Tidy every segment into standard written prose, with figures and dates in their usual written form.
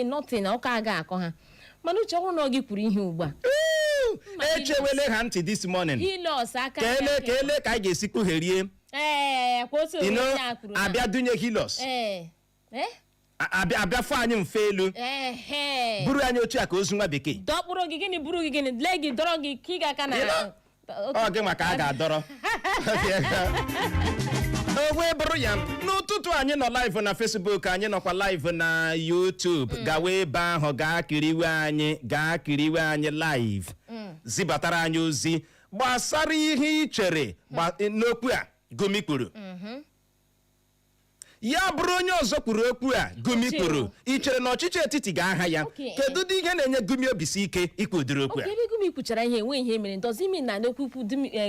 nothing ọ ka ga-akọ ha mana uche ọhụrụ na gị kwuru ihe ugbu a echewele ha ntị this morning hilos aka kele ka anyị ga-esi kpugherie kwa otu onye ya kwuru abịa dunye hilos abịa fọ anyị mfe elu buru anyị otu a ka ozu nwa bekee dọkpụrụ gị gịnị buru gị gịnị lee gị dọrọ gị ka ị ga-aka na ọ gị maka a ga-adọrọ wee bụrụ ya n'ụtụtụ anyị nọ live na Facebook, anyị nọkwa live na YouTube. gawa ebe ahụ gaa kiriwe anyị live zibatara anyị ozi gbasara ihe ị chere n'okwu a Gumi kwuru. Ya bụrụ onye ọzọ kwuru okwu a Gumi kwuru, ị chere na ọchịchị etiti ga-aha ya? Kedu ihe na-enye Gumi obisike ikwu udiri okwu a? Ebe Gumi kwuchara ihe enwe ihe mere doesn't mean na n'okwu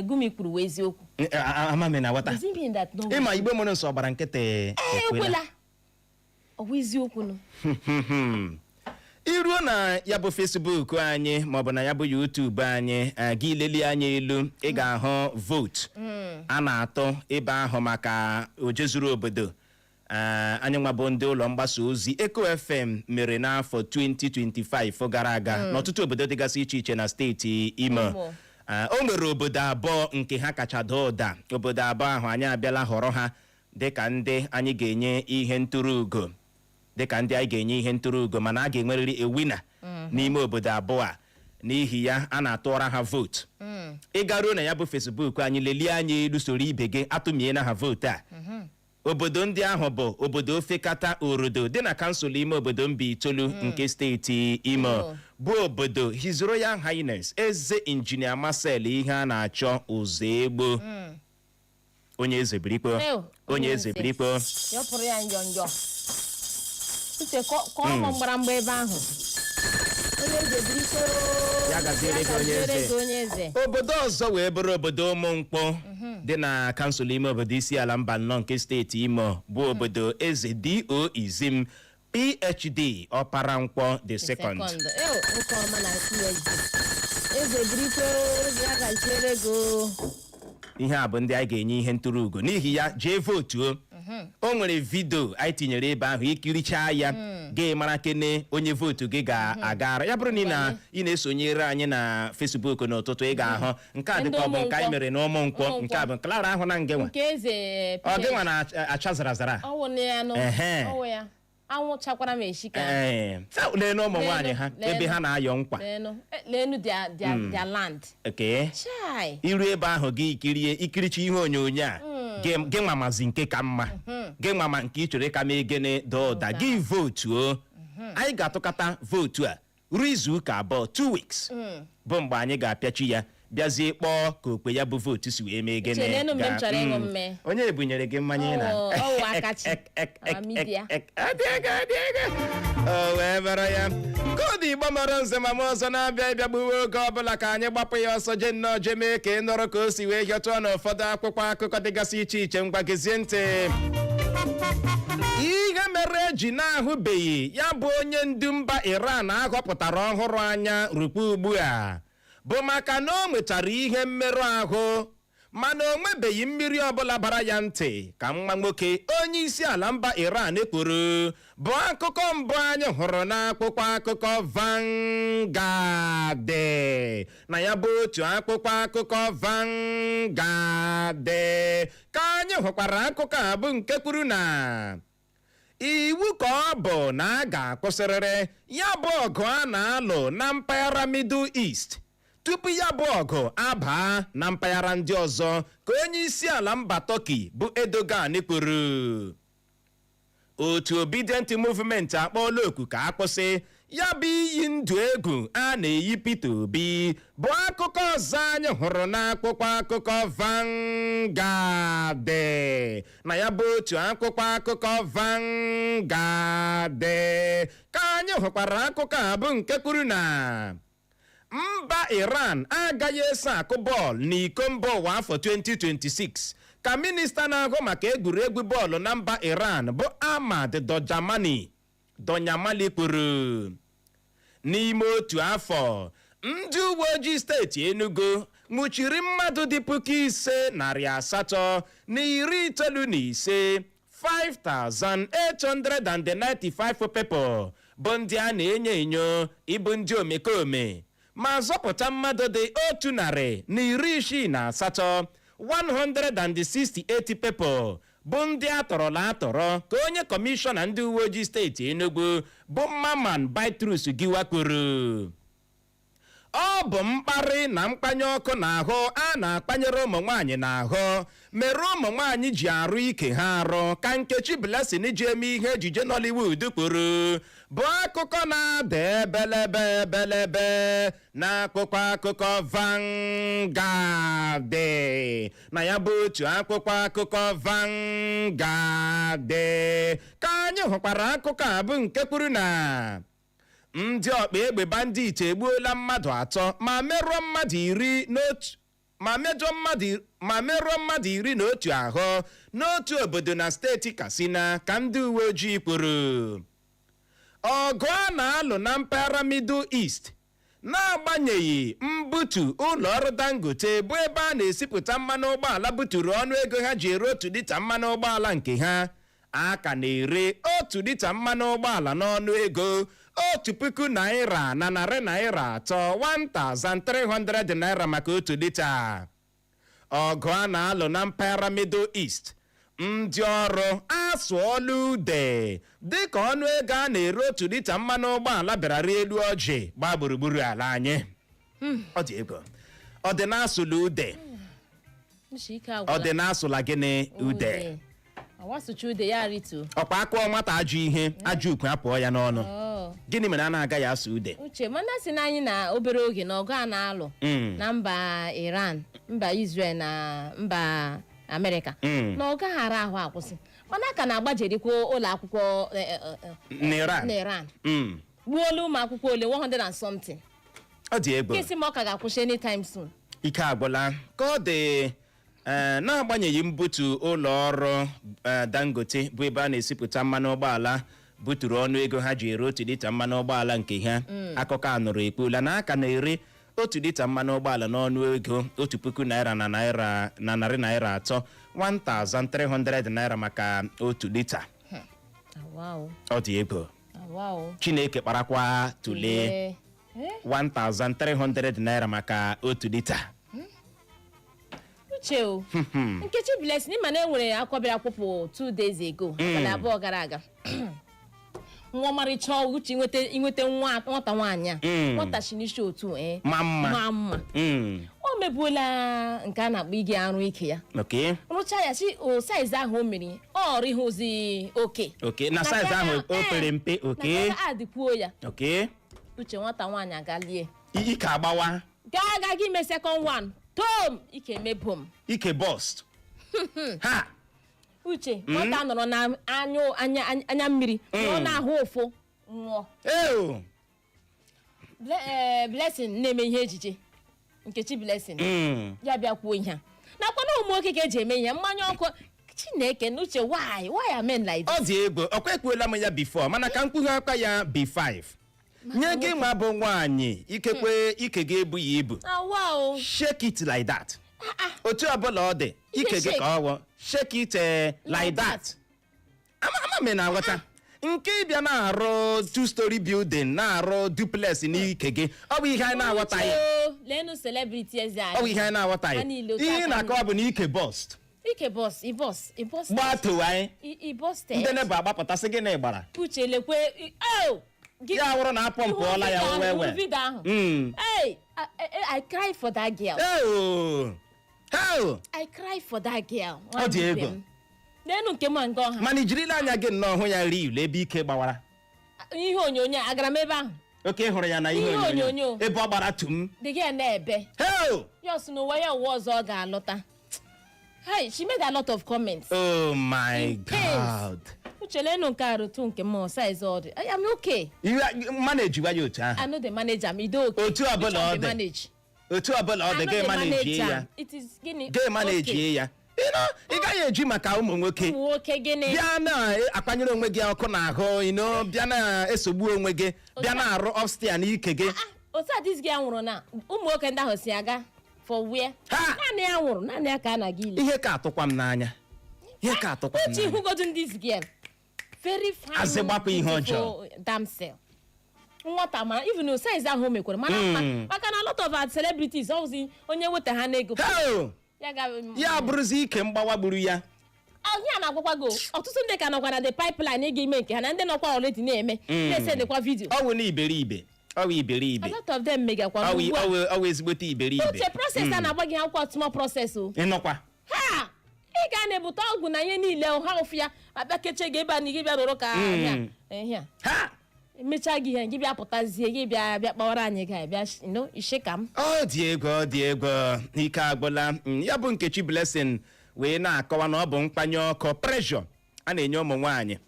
Gumi kwuru wee eziokwu. Amame na wata. Doesn't mean that no. Ịma Igbo mụrụ nsọ gbara nkịtị ekwela. Ọ bụ eziokwu nụ. Iruo na ya bụ Facebook anyị maọbụ na ya bụ YouTube anyị gị lelie anya elu ị ga-ahụ vote a na-atụ ebe ahụ maka ojezuru obodo. Anyị nwa bụ ndị ụlọ mgbasa ozi Eko FM mere n'afọ 2025 gara aga n'ọtụtụ obodo dịgasị iche iche na steeti Imo. O nwere obodo abụọ nke ha kacha daa ụda. Obodo abụọ ahụ anyị abịala họrọ ha dịka ndị anyị ga-enye ihe ntụrụugo mana a ga-enwerịrị ewina n'ime obodo abụọ a. N'ihi ya a na-atụọra ha vote. Ị garuo na ya bụ Facebook anyị lelie anya elu soro ibe gị atụmie na ha vote a. Obodo ndị ahụ bụ obodo Ofekata Orodo dị na kansụl ime obodo Mbaitolu nke steeti Imo, bụ obodo His Royal Highness Eze Injinia Marcel ihe a na-achọ Uzegbo onye eze birikpo Yọpụrụ ya njọ uche kọọ mgbaramgba ebe ahụ onye eze birikpo ya gaziere onye eze. Obodo ọzọ wee bụrụ obodo Ụmụnkwọ dị na kansụl ime obodo isi ala mba nnọọ nke steeti Imo, bụ obodo Eze D.O. Izim PhD Ọpara Nkwọ the second. Ihe a bụ ndị anyị ga-enye ihe ntụrụugo, n'ihi ya jee votuo. O nwere vidio anyị tinyere ebe ahụ ikiricha ya gị mara kene onye votu gị ga-agara. Ya bụrụ na ị na-esonyere anyị na Facebook n'ụtụtụ ị ga-ahụ nke a dịka ọ bụ nke anyị mere na Ụmụnkwọ, nke a bụ Clara ahụ na ngenwa ọ gịnwa na-acha zara zara anwụ chakwara m eshika lee na ụmụ nwaanyị ha ebe ha na-ayọ nkwa leenu their land. Iru ebe ahụ gị ikiricha ihe onyonyo a gị mamazi nke ka mma, gị mama nke ị chọrọ ka mee gịnị daa ụda gị votuo. Anyị ga-atụkọta votu a ruo izu ụka abụọ 2 weeks bụ mgbe anyị ga-apịachi ya bịazie kpọọ ka okpe ya bụ votu si wee mee gịnị. Onye ebunyere gị mmanya na o wee bara ya koodu Igbo mara nze ma ọzọ na-abịa ịbịagbuwe oge ọbụla ka anyị gbapụ ya ọsọ je nnọọ je mee ka ị nọrọ ka o si wee hịọtụọ n'ụfọdụ akwụkwọ akụkọ dịgasị iche iche. Ngwa gezie ntị. Ihe mere eji na-ahụbeghị ya bụ onye ndu mba Iran aghọpụtara ọhụrụ anya rukwa ugbu a bụ maka na o nwetara ihe mmerụ ahụ mana o nwebeghị mmiri ọbụla bara ya ntị ka nwa nwoke onye isi ala mba Iran kwuru, bụ akụkọ mbụ anyị hụrụ n'akwụkwọ akụkọ Vanguard. Na ya bụ otu akwụkwọ akụkọ Vanguard ka anyị hụkwara akụkọ a bụ nke kwuru na iwu ka ọ bụ na a ga-akwụsịrịrị ya bụ ọgụ a na-alụ na mpaghara Middle East tupu ya bụ ọgụ abaa na mpaghara ndị ọzọ, ka onye isi ala mba Turkey bụ Erdogan kwuru. Otu Obedient Movement akpọọla oku ka akwụsị ya bụ iyi ndụ egwu a na-eyi Peter Obi, bụ akụkọ ọzọ anyị hụrụ n'akwụkwọ akụkọ Vanguard. Na ya bụ otu akwụkwọ akụkọ Vanguard ka anyị hụkwara akụkọ a bụ nke kwuru na mba Iran agaghị eso akụ bọọlụ n'iko mba ụwa afọ 2026 ka minista na-ahụ maka egwuregwu bọọlụ na mba Iran bụ Ahmad Donyamali kwuru. N'ime otu afọ ndị uwe ojii steeti Enugu nwụchiri mmadụ dị 5,895 5,895 people bụ ndị a na-enyo enyo ịbụ ndị omekome ma zọpụta mmadụ dị 168 168 people bụ ndị atọrọla atọrọ ka onye kọmishọna ndị uwe ojii steeti Enugu bụ Maman Bitrus Giwa kwuru. Ọ bụ mkparị na mkpanye ọkụ n'ahụ a na-akpanyere ụmụ nwaanyị n'ahụ mere ụmụ nwaanyị ji arụ ike ha arụ ka Nkechi Blessing ji eme ihe ejije Nollywood kwuru bụ akụkọ na-ada ebelebe n'akwụkwọ akụkọ Vanguard na ya bụ otu akwụkwọ akụkọ Vanguard ka anyị hụkwara akụkọ a bụ nke kwuru na ndị ọkpa egbe bandit egbuola mmadụ 3 ma merụọ mmadụ 11 ahụ n'otu obodo na steeti Katsina ka ndị uwe ojii kwuru. Ọgụ a na-alụ na mpaghara Middle East n'agbanyeghị mbutu ụlọ ọrụ Dangote bụ ebe a na-esipụta mmanụ ụgbọala buturu ọnụego ha ji ere 1 lita mmanụ ụgbọala nke ha a ka na-ere 1 lita mmanụ ụgbọala n'ọnụego 1,000 naira na narị naira 1,300 naira maka 1 lita. Ọgụ a na-alụ na mpaghara Middle East ndị ọrụ asụọla ude dịka ọnụego a na-ere 1 lita mmanụ ụgbọala bịara rie elu ọjị gbaa gburugburu ala anyị. Ọ dị ego ọ dị na-asụla ude ọ dị na-asụla gịnị ude ọkwa akụọ nwata ajụ ihe ajụ ukwu apụọ ya n'ọnụ. Gịnị mere a na-agaghị asụ ude? Uche mana si na anyị na obere oge na ọgụ a na-alụ na mba Iran, mba Israel na mba Amerịka na ọ gaghara ahụ akwụsị mana ka na-agbajerikwa ụlọ akwụkwọ n'Iran gbuola ụmụ akwụkwọ ole 100 and something. Ọ dị egwu isi ma ọ ka ga-akwụsị anytime soon. Ike agwụla ka ọ dị na-agbanyeghị mbutu ụlọ ọrụ Dangote bụ ebe a na-esipụta mmanụ ụgbọala buturu ọnụego ha ji ere 1 lita mmanụ ụgbọala nke ha. Akụkọ a nụrụ ekpula na aka na-ere 1 lita mmanụ ụgbọala n'ọnụego 1,000 naira na narị naira 3 1,300 naira maka 1 lita. Ọ dị ego Chineke kparakwa tụlee 1,300 naira maka 1 lita. Uche o Nkechi Blessing ma na enwere akwabịara akwụpụ 2 days ago abalị abụọ gara aga nwa ọmarịcha Uche inweta nwata nwaanyị a nwata shinishi otu mma o mebuola nke a na-akpọ ige arụ ike ya rụcha ya si o saiz ahụ o mere ọ rịhụzi oke na saiz ahụ o pere mpe adịkwuo ya Uche nwata nwaanyị agalie ike agbawa gaa gị ime second one tom ike mebom ike bust ha Uche nwata nọrọ na anya mmiri ọ na-ahụ ụfụ nwụọ. Blessing na-eme ihe ejije Nkechi Blessing ya bịa kwuo ihe a nakwa na ụmụ nwoke ka eji eme ihe mmanya ọkụ Chineke na Uche why amen like this? Ọ dị ego ọkwa ekwuola m ya before mana ka mkpughe akwa ya B5 nye gị ma bụ nwaanyị ikekwe ike ga-ebu ya ibu shake it like that. Otu ọbụla ọ dị ike gị ka ọwọ shake it like that. Ama me na nghọta nke ịbịa na-arụ 2-story building na-arụ duplex n'ike gị ọ bụ ihe anyị na-aghọta ya. Ọ bụ ihe anyị na-aghọta ya. Ihe na-akọ ọ bụ na ike bust. Ike boss, gbatuo anyị ndị na-ebe agbapụtasị gị na ịgbara Uche lekwe ya wụrụ na apọmpụọla ya wewe. Hey, I cry for that girl. I cry for that girl. Ọ dị ego n'enu nke ma nga ọha mana ijirila anya gị nnọọ hụ ya ri ule ebe ike gbawara ihe onyonyo agara m ebe ahụ oke hụrụ ya na ihe onyonyo ebe ọ gbara tum dị gị na-ebe yos n'ụwa ya ụwa ọzọ ọ ga-alọta. Hey, she made a lot of comments. Oh my God. Uchelenu nke arutu nke mo size all. I am okay. You manage wa ya otu ahụ. I know the manager me do okay. Otu ọbụla ọ dị. Otu ọbụla ọ dị ga manage ya. It is gini. Ga manage ya. You know, ị gaghị eji maka ụmụ nwoke. Nwoke gịnị? Bịa na akwanyere onwe gị ọkụ n'ahụ, you know, bịa na esogbu onwe gị, bịa na arụ upstairs n'ike gị. Otu a dis gị anwụrụ na ụmụ nwoke ndị ahụ si aga. For where? Naanị ya nwụrụ, naanị ya ka a na-aga ile. Ihe ka atụkwa m n'anya. Ihe ka atụkwa m n'anya. Uche hụgodu this girl. Very fine. Azị gbapụ ihe ọjọọ. Damsel. nwata mara even size ahụ o mekwara mara mma maka na a lot of our celebrities ọzi onye weta ha n'ego ya bụrụzi ike mgbawa gburu ya ahịa na-agwakwago ọtụtụ ndị ka nọkwa na the pipeline ịga ime nke ha na ndị nọkwa already na-eme na-esendekwa vidio ọwụ na iberibe a lot of them megakwa ọwụ ezigbote iberibe uche process a na-agba gị akwụkwọ small process o ịnọkwa ha ị ga na-ebute ọgwụ na ihe niile ha ụfụ ya abịa keche gị ebe a na gị bịa rụrụ ka ahịa ha emechaa gị ihe gị bịa pụtazie gị bịa kpawara anyị ga-abịa ishe ka m ọ dị ego ike agwụla ya bụ Nkechi Blessing wee na-akọwa na ọ bụ mkpanye ọkụ pressure a na-enye ụmụ nwaanyị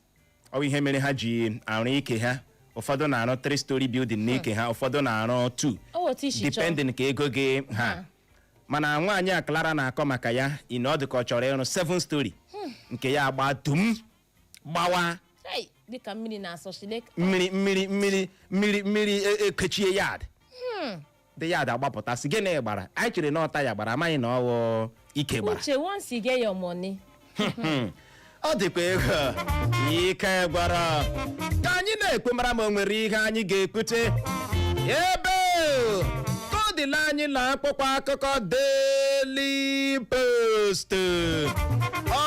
ọ ihe mere ha ji arụ ike ha ụfọdụ na-arụ 3-story building n'ike ha ụfọdụ na-arụ 2 depending ka ego gị ha mana nwaanyị a Clara na-akọ maka ya ọ dị ka ọ chọrọ ịrụ 7-story nke ya agba dum gbawa dịka mmiri na-asọ mmiri ekechie yard the yard agbapụtasị gịnị gbara anyị chere na ọta ya gbara amaghị na ọwụ ike gbara uche once you get your money ọ dịkwa ego ike gwara ka anyị na-ekwe mara ma o nwere ihe anyị ga-ekute ebe kodila anyị na-akpọkwa akụkọ Daily Post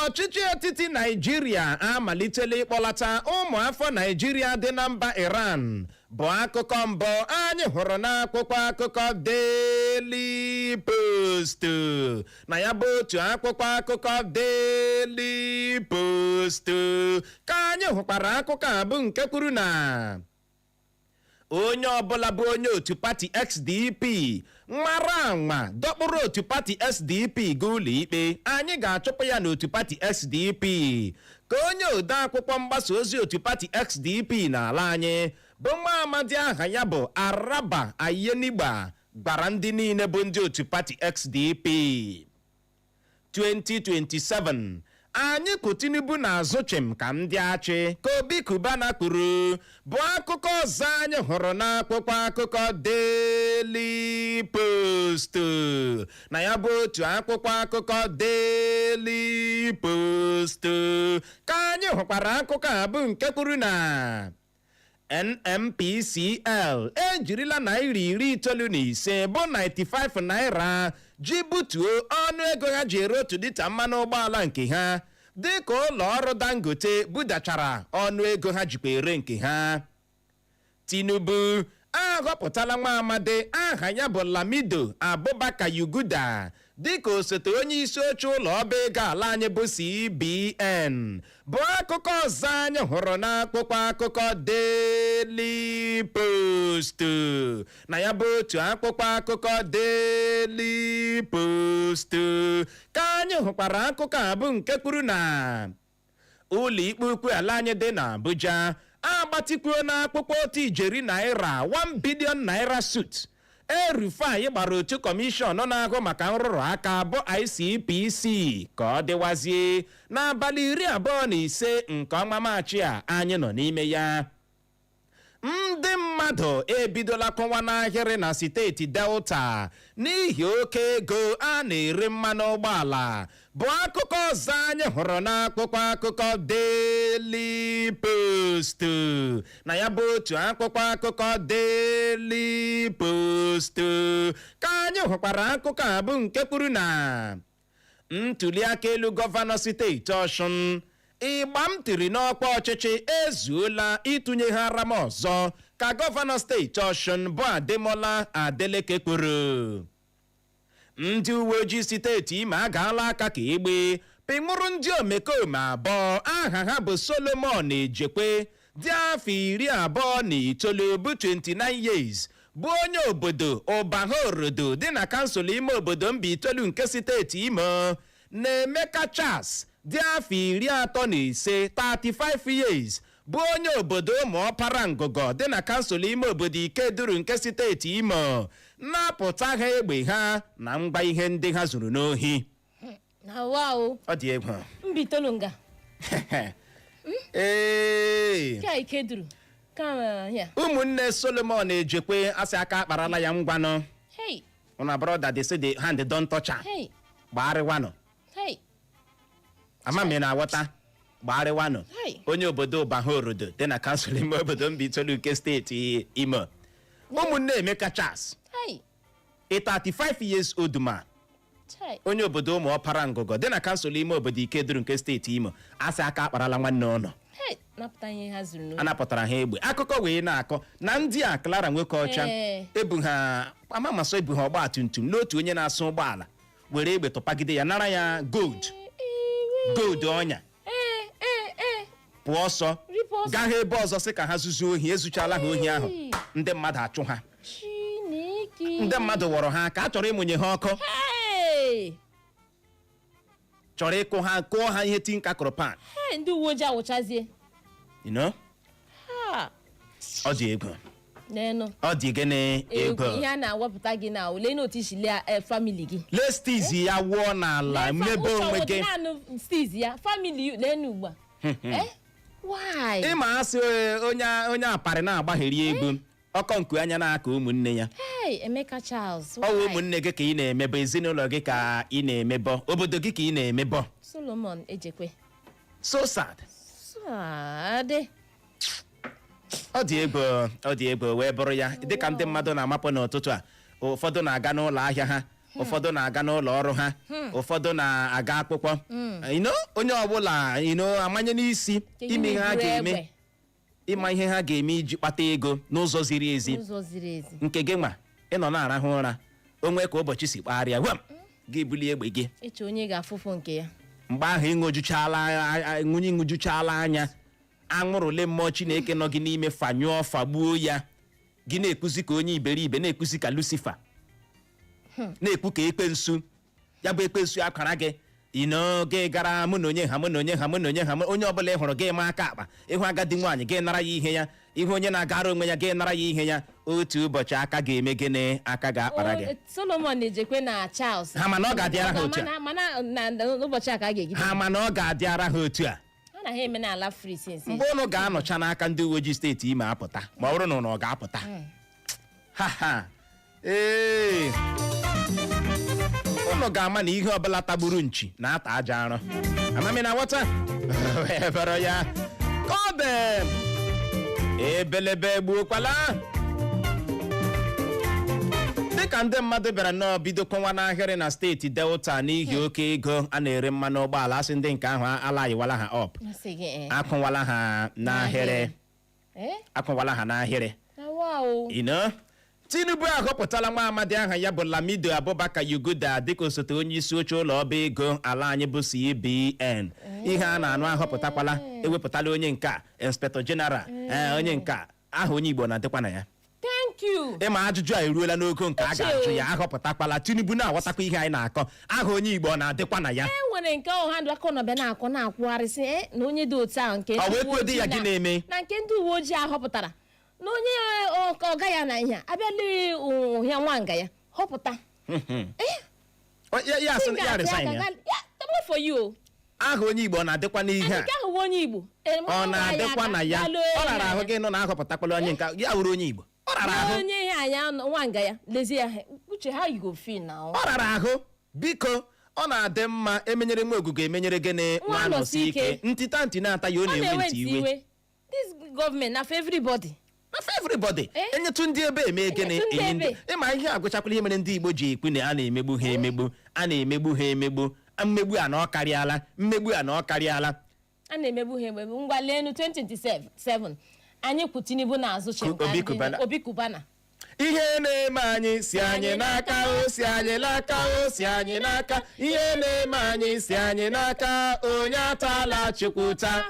ọchịchị etiti Naịjirịa amalitela ịkpọlata ụmụafọ Naịjirịa dị na mba Iran bụ akụkọ mbụ anyị hụrụ n'akwụkwọ akụkọ Daily Post na ya bụ otu akwụkwọ akụkọ Daily Post ka anyị hụkwara akụkọ a bụ nke kwuru na onye ọbụla bụ onye otu pati SDP nwara anwa dọkpụrụ otu pati SDP gaa ụlọ ikpe anyị ga-achụpụ ya n'otu pati SDP ka onye ode akwụkwọ mgbasa ozi otu pati SDP n'ala anyị bụ nwa amadi aha ya bụ Araba Ayenigba gbara ndị niile bụ ndị otu pati SDP 2027 anyị kụ Tinubu n'azụ chim ka ndị achị ka Obi Kubana kwuru bụ akụkọ ọzọ anyị hụrụ n'akwụkwọ akụkọ Daily Post na ya bụ otu akwụkwọ akụkọ Daily Post ka anyị hụkwara akụkọ a bụ nke kwuru na NNPCL ejirila naira 95 bụ 95 naira ji butuo ọnụego ha ji ere otu lita mmanụ ụgbọala nke ha dịka ụlọ ọrụ Dangote budachara ọnụego ha jikwa ere nke ha. Tinubu ahọpụtala nwa amadi aha ya bụ Lamido Abubakar Yuguda dịka osote onye isi oche ụlọ ọba ego ala anyị bụ CBN bụ akụkọ ọzọ anyị hụrụ n'akwụkwọ akụkọ Daily Post na ya bụ otu akwụkwọ akụkọ Daily Post ka anyị hụkwara akụkọ a bụ nke kwuru na ụlọ ikpe ukwu ala anyị dị n'Abuja agbatikwuo n'akpụkpọ otu ijeri naira 1 billion naira suit Erufai gbara otu kọmishọn na-ahụ maka nrụrụ aka bụ ICPC ka ọ dịwazie n'abalị 25 nke ọnwa Maachị a anyị nọ n'ime ya. Ndị mmadụ ebidola kụwa n'ahịrị na steeti Delta n'ihi oke ego a na-ere mmanụ ụgbọala bụ akụkọ ọzọ anyị hụrụ n'akwụkwọ akụkọ Daily Post na ya bụ otu akwụkwọ akụkọ Daily Post ka anyị hụkwara akụkọ a bụ nke kwuru na ntuliaka elu gọvanọ steeti Ọshụn ịgba m tiri n'ọkwa ọchịchị ezuola ịtụnyeghara m ọzọ ka gọvanọ steeti Ọshụn bụ Ademola Adeleke kwuru. Ndị uwe ojii steeti Imo agaala aka ka egbe pịnwụrụ ndị omekome abụọ aha ha bụ Solomon Ejekwe dị afọ 29 bụ 29 years bụ onye obodo Ụbahorodo dị na kansụl ime obodo Mbaitolu nke steeti Imo na Emeka Charles dị afọ 35 35 years bụ onye obodo Ụmụọpara Ngụgọ dị na kansụl ime obodo Ikeduru nke steeti Imo napụta ha egbe ha na ngwa ihe ndị ha zuru n'ohi. Ọ dị egwu. Mbaitolu nga Ikeduru ụmụnne Solomon Ejekwe asị aka akparala ya ngwanụ una brother they say the hand don't touch her gbagharịwanụ ama m na-aghọta gbarịwanụ onye obodo Bahorodo dị na kansụl ime obodo Mbaitolu nke steeti Imo ụmụnne Emeka Charles a 35 years old man onye obodo ụmụ ọpara ngụgọ dị na kansụl ime obodo Ikeduru nke steeti Imo asị aka akparala nwanne ọnụ anapụtara ha egbe akụkọ wee na-akọ na ndị a Clara nwoke ọcha ebu ha amamasọ ebu ha ọgba tumtum n'otu onye na-asụ ụgbọala were egbe tụpagide ya nara ya gold ọnya pụọ ọsọ gaa ha ebe ọzọ sị ka ha zuzuo ohi ezuchala ha ohi ahụ ndị mmadụ achụ ha ndị mmadụ wọrọ ha ka a chọrọ ịmụnye ha ọkụ chọrọ ịkụ ha kụọ ha ihe tinka kụrụ pan ndị uwe ojii awụchazie ọ dị ego ọ dị gịnị ego ihe a na-awapụta gị na ole n'otu isi famili gị lee stiz ya wụọ n'ala mmebe onwe gị stiz ya famili lenu ugbu a ịma asị onye aparị na-agbagheri ego ọkọ nku anya n'aka ụmụnne ya Emeka Charles ọ wụ ụmụnne gị ka ị na-emebọ ezinụlọ gị ka ị na-emebọ obodo gị ka ị na-emebọ Solomon Ejekwe so sad ọ dị ego wee bụrụ ya dịka ndị mmadụ na-amapụ n'ụtụtụ a ụfọdụ na-aga n'ụlọ ahịa ha ụfọdụ na-aga n'ụlọ ọrụ ha ụfọdụ na-aga akwụkwọ onye ọbụla amanye n'isi ime ihe ha ga-eme ịma ihe ha ga-eme iji kpata ego n'ụzọ ziri ezi nke gị nwa ịnọ na-arahụ ụra onwe ka ụbọchị si kpagharịa gị bulie egbe gị onye ga-afụfụ nke ya mgbe ahụ ịṅụjuchala anya anwụrụle mmụọ Chineke nọ gị n'ime fanyụọ fagbuo ya gị na-ekwuzi ka onye iberibe na-ekwuzi ka Lucifer na-ekwu ka ekwensu ya bụ ekwensu akara gị gị gara mụ na onye ha onye ọbụla ị hụrụ gị ma aka akpa ịhụ agadi nwaanyị gị nara ya ihe ya ihu onye na-agara onwe ya gị nara ya ihe ya otu ụbọchị aka ga-eme gịnị aka ga-akpara gị Solomon Ejekwe na Charles ha mana ọ ga-adịara ha otu a mana ọ ga-adịara ha otu a mgbe ụnụ ga-anọcha n'aka ndị uwe ojii steeti Imo apụta ma ọ bụrụ na ọ ga-apụta ụnụ ga-ama na ihe ọbụla tagburu nchi na-ata aja arụ amami na nghọta ebere ya ka ọ bụ ebelebe gbuokwala dịka ndị mmadụ bịara n'obido kọnwa n'ahịrị na steeti Delta n'ihi oke ego a na-ere mmanụ ụgbọala asị ndị nke ahụ alayiwala ha ọp akụwala ha n'ahịrị Tinubu ahọpụtala nwa amadi aha ya bụ Lamido Abubakar Yuguda dịka osote onye isi oche ụlọ ọba ego ala anyị bụ CBN ihe a na-anụ ahọpụtakwala ewepụtala onye nka Inspector General onye nka aha onye Igbo na-adịkwa na ya ịma ajụjụ a eruola n'ogo nke a ga-ajụ ya ahọpụtakwala Tinubu na-aghọtakwa ihe anyị na-akọ aha onye Igbo na-adịkwa na ya nwere nke ọha ndụ aka ọnọbịa na-akọ na-akwụgharịsị na onye dị otu ahụ nke ya gị na-eme na nke ndị uwe ojii ahọpụtara na onye ọga ya na ihe abịala ụhịa nwanga ya họpụta aha onye Igbo na-adịkwa n'ihe a ọ na-adịkwa na ya ọ rara ahụ gị nọ na ahọpụtakwala onye nke ya wuru onye Igbo ọ rara ahụ onye ihe anya nwanga ya lezie ya uche ha yigo fin na ọ rara ahụ biko ọ na-adị mma emenyere nwa ogugo emenyere gịnị nwa nọsi ike ntịta ntị na-ata ya ọ na-ewe ntị iwe this government na for everybody enyetụ ndị ebe eme gịnị enye ndị ịma ihe agụchakwala ihe mere ndị Igbo ji ekwu na a na-emegbu ha emegbu mmegbu a na ọ karịala a na-emegbu ha emegbu ngwa leenu 2027 anyị kwụ Tinubu n'azụ Obi Kubana ihe na-eme anyị si anyị n'aka si anyị n'aka ihe na-eme anyị si anyị n'aka onye atala Chukwuta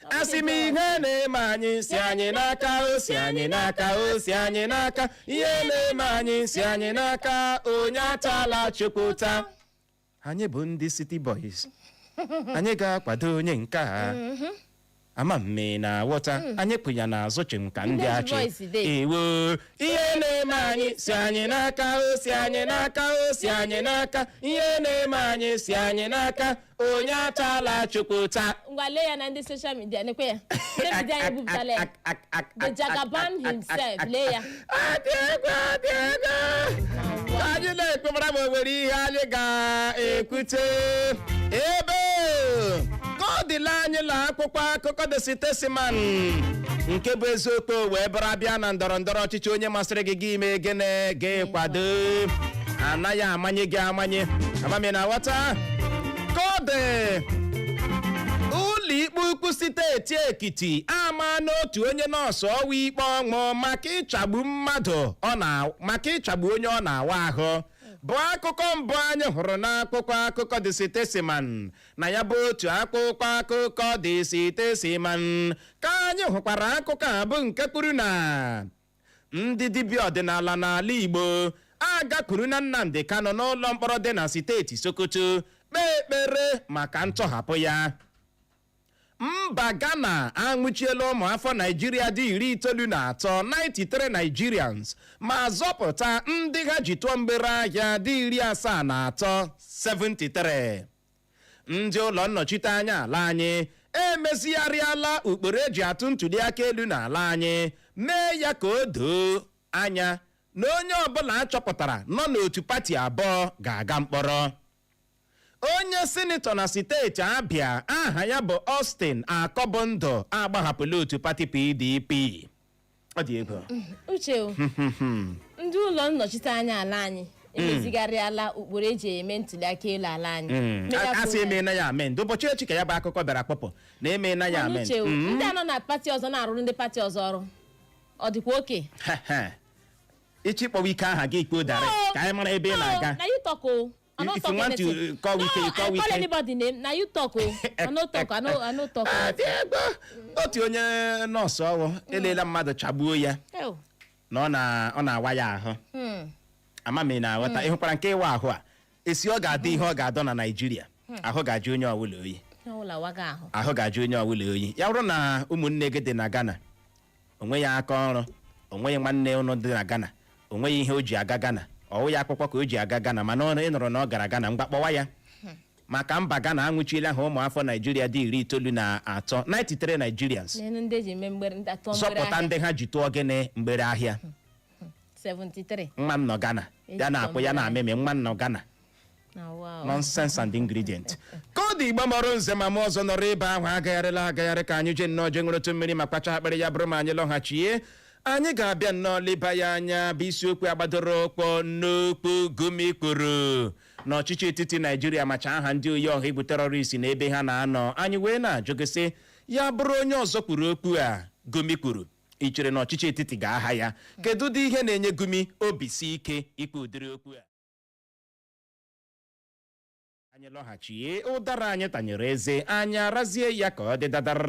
asị m ihe na-eme anyị si anyị n'aka si anyị n'aka ihe na-eme anyị si anyị n'aka onye atala Chukwuta anyị bụ ndị City Boys anyị ga-akwado onye nke a ama mme na ghọta anyị kwụnya n'azụ chimka ndị achị ewo ihe na-eme anyị si anyị n'aka si anyị n'aka ihe na-eme anyị si anyị n'aka onye atala Chukwuta ngwale ya na ndị social media nekwe ya ndị media anyị bupụtala ya the Jagaban himself lee ya adịego anyị na-ekpebara ma o nwere ihe anyị ga-ekwute ebe God ile anyị la akwụkwọ akụkọ The Statesman nke bụ eziokwu wee bụrụ abịa na ndọrọndọrọ ọchịchị onye masịrị gị gị ime gịnị gị kwado anaghị amanye gị amanye amami na ghọta ka ọ dị ụlọikpe ukwu steeti Ekiti ama n'otu onye nọọsụ ọwa ikpe ọnwụ maka ịchagbu mmadụ maka ịchagbu onye ọ na-awa ahụ bụ akụkọ mbụ anyị hụrụ n'akwụkwọ akụkọ The Statesman na ya bụ otu akwụkwọ akụkọ The Statesman ka anyị hụkwara akụkọ a bụ nke kwuru na ndị dibịa ọdịnala n'ala Igbo agakwuru na Nnamdi Kanu n'ụlọ mkpọrọ dị na steeti Sokoto kpee ekpere maka ntọhapụ ya. Mba Ghana anwụchiela ụmụafọ Naijiria dị 93 93 Nigerians ma zọpụta ndị ha ji tụọ mgbere ahịa dị 73 73. Ndị ụlọ nnọchiteanya ala anyị emezigharịala ụkpụrụ eji atụ ntụliaka elu n'ala anyị mee ya ka o doo anya na onye ọbụla achọpụtara nọ n'otu pati abụọ ga-aga mkpọrọ. Onye sinetọ na steeti Abịa aha ya bụ Austin Akọbụndụ agbahapụla otu pati PDP. Ọ dị ego uche ndị ụlọ nnọchiteanya ala anyị emezigharịala ụkpụrụ eji eme ntụliaka elu ala anyị. Asị emeela ya amend ụbọchị echi ka ya bụ akụkọ bịara kpọpụ na emeela ya amend. Ndị anọ na pati ọzọ na-arụrụ ndị pati ọzọ ọrụ ọ dịkwa oke ịchị kpọwa ike aha gị ikpe ụdarị ka anyị mara ebe ị na-aga. Na you talk o. I don't If talk you want anything. to call Wike, you call I call Wike. anybody name. Now you talk o. I no talk. I no talk. Otu onye nọọsụ ọrụ elela mmadụ chagbuo ya na ọ na-awa ya ahụ. Amami na-aghọta ịhụkwara nke ịwa ahụ a esi ọ ga-adị ihe ọ ga-adọ na Naịjirịa ahụ ga-ajụ onye ọbụla oyi. Ahụ ga-ajụ onye ọbụla oyi. Ya bụrụ na ụmụnne gị dị na Ghana onwe ya aka ọrụ onweghị nwanne ụnụ dị na Ghana onweghị ihe o ji aga Ghana ọwụ ya akwụkwọ ka o ji aga Ghana mana ị nụrụ na ọ gara Ghana mgbakpọwa ya maka mba Ghana anwụchiela ha ụmụafọ Naijiria dị 93 93 Nigerians zọpụta ndị ha ji tụọ gịnị mgbere ahịa 73. nwa m nọ Ghana ya na-akpụ ya na-amịmị nwa m nọ Ghana nonsense and ingredient ka ọ dị Igbo mọrọ nze ma m ọzọ nọrọ ebe ahụ agagharị ka anyị je nnọọ je ṅụrụtụ mmiri ma kpacha akpịrị ya bụrụ ma anyị lọghachie anyị ga-abịa nnọọ leba ya anya bụ isiokwu agbadoro ụkpọ n'Okwu Gumi kwuru n'ọchịchị etiti Naijiria macha aha ndị oyi-oha-egwu terọrist na ebe ha na-anọ anyị wee na-ajụgịsị ya bụrụ onye ọzọ kwuru okwu a Gumi kwuru ị chere na ọchịchị etiti ga-aha ya kedu ụdị ihe na-enye Gumi obisike ikwu udiri okwu a anyị lọghachie ụdara anyị tanyere eze anyị arazie ya ka ọ dị dadar.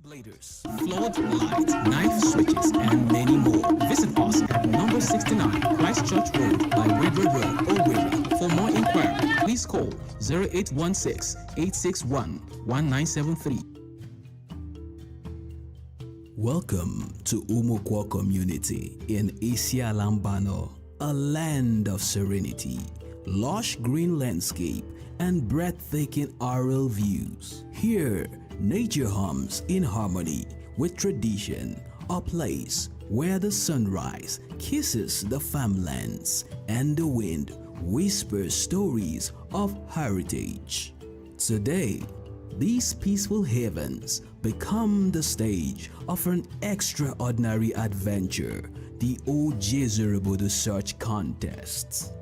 Bladers, floodlight, knife switches, and many more. Visit us at number 69 Christchurch Road by River Road, Owerri. For more inquiry, please call 0816-861-1973. Welcome to Umukwa community in Isialambano, a land of serenity, lush green landscape, and breathtaking aerial views. Here, nature hums in harmony with tradition, a place where the sunrise kisses the farmlands and the wind whispers stories of heritage. Today, these peaceful havens become the stage of an extraordinary adventure, the Ojezerobodo Search Contest.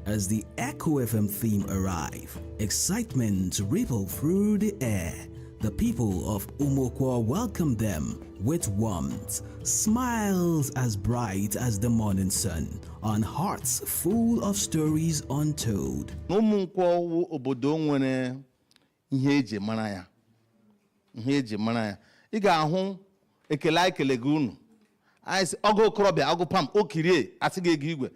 As the Echo FM theme arrive, excitement ripple through the air. The people of Umukwa welcome them with warmth, smiles as bright as the morning sun, and hearts full of stories untold. Umukwa obodo nwere ihe eji mara ya. Ihe eji mara ya. Ị ga-ahụ ekele ekele gị unu. Anyị sị ọgụ okorobịa ọgụ pam okirie asị gị ego igwe.